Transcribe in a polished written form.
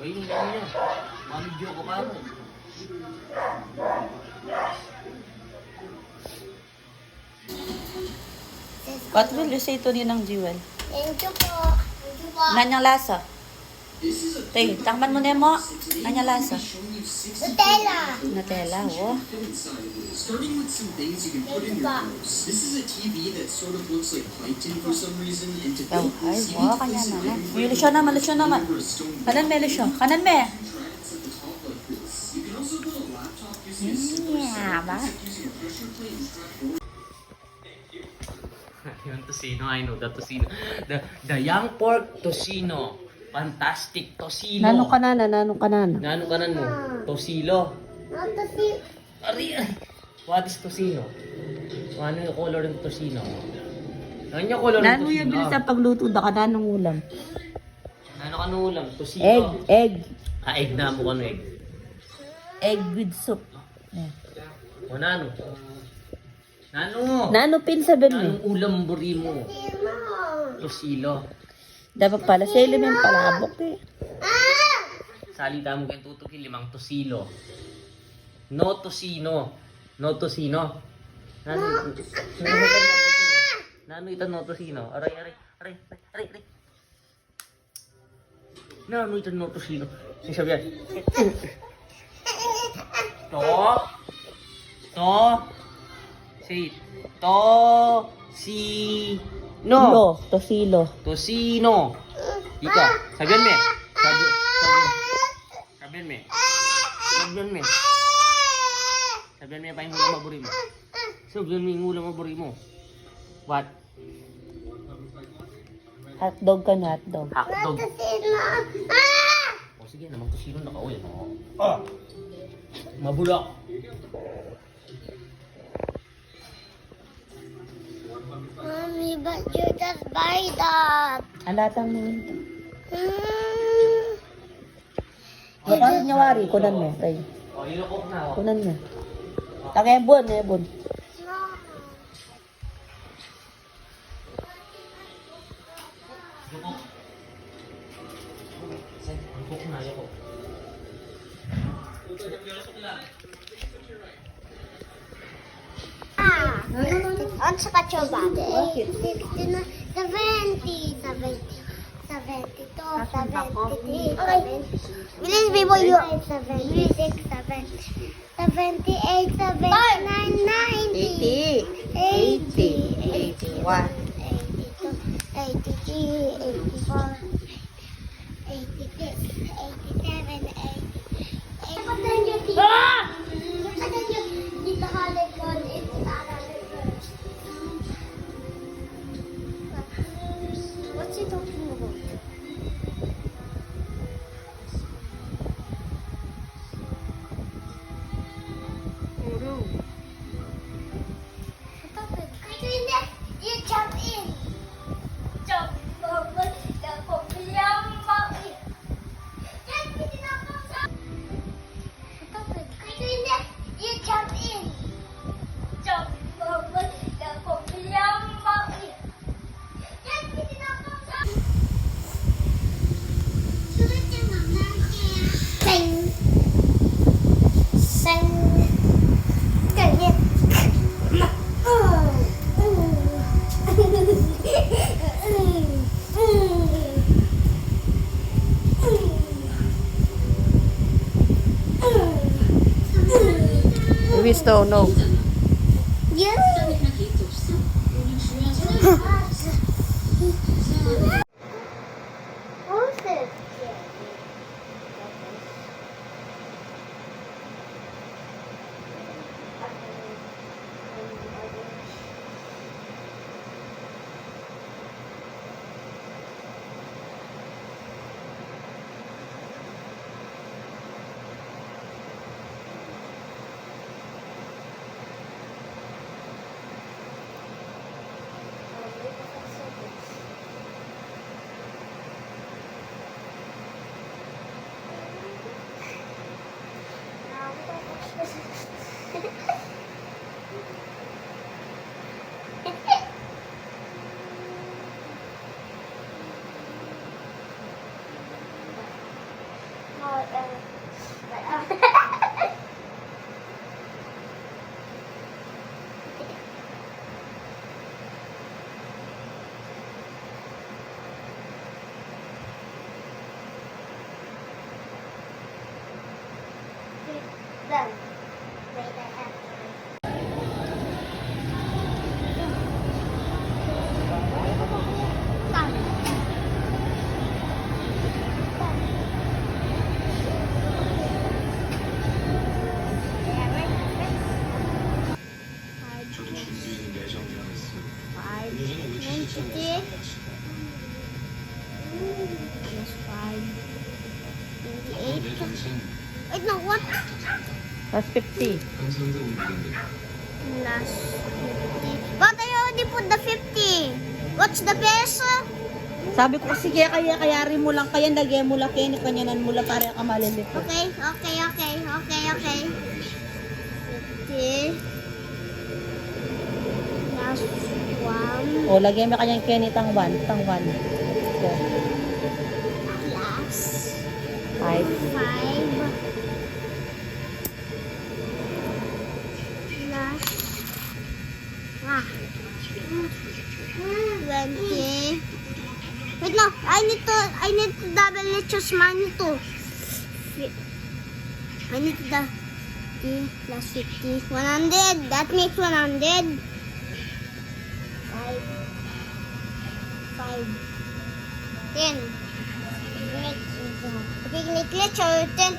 Ay, hindi niya. Mamidyo ko pa mo. What will you say to Ninang Jewel? Thank you po. Thank you po. Nganyang lasa? Tay, takman mo na mo. Nganyang lasa? Nutella. Nutella, oh. Starting with some things you can put in your nose. This is a TV that sort of looks like plankton for some reason, and to Daw, build ay, this, you wow, need to kanya place it naman. right May lusyon naman, lusyon naman. over a stone Kanan me, lusyon. Kanan me. tracks at the top like this. You can also build a laptop using a simple Yeah, ba? using a pressure plate and strap forward. Yung tocino, I know, the tocino. The young pork tocino. Fantastic tocino. Nanong kanana, nanong kanana. Nano ka na no? Tosilo. Not to see. Ari, ay. What is tocino? Ano yung color ng tocino? Ano yung color ng Nano tocino? yung bilis sa pagluto da ka nanong ulam. Ano ka nung ulam? Tocino. Egg, egg. Ah, egg na mo kano egg. Egg with soup. O nano? Nano? Nano pin sabihin mo? Anong ulam buri mo? Sino? Tosilo. Dapat pala sa ilim yung palabok eh. Salita mo kayong tutukin, 5 tosilo. No tosino. No tosino. Nano ito no tosino? Aray, aray, aray, aray, aray. Nano ito no tosino? Yung sabi yan. To. Say it. No. Tosilo. Tosino. Ika. Sabihan me. Sabihan me. Sabihan me. Sabihan me pa yung ulam maburi mo. Sabihan mo yung ulam maburi mo. What? Hotdog ka na, hotdog. Hotdog. Sino? O sige, naman tosino na kauwi. Ah! Mabulak. Mommy, but you just buy that. Alatang mo ito. Hmm. Bakit niya wari? Kunan mo. Tay. O, ilokok na. O. Kunan mo. Ebon, ebon. No. Ilokok. Ilokok na, ilokok. At saka chocolate. 69, 70, 70, 72, 73, 70. Bilis, Bibo, you. 76, 70, 78, 79, 90, 80, 81, 82, 83, 84, 86, 87, 88. Dito halit ko. What's he talking about? You jump in. Jump over the pumiyamba. You jump in. Jump over the pumiyamba. Sing. Sing. Ganyan. We still no. Yes. Who's this? 7. Wait, I have. Wait, no, what? Plus 50. Plus 50. But I already put the 50. What's the peso? Sabi ko, sige, kaya rin mo lang, kaya lagyan mo lang, kaya kanyanan mo lang para ka malilito. Okay. 50. Plus 1. O, lagyan mo kanyang kenitang 1. Tang 1. So, Plus 5. 5. Plus 20. Wait, no. I need to double choose money too. I need to 50 plus 50. 100. That makes 100. 5. 10. Picnic literature 10.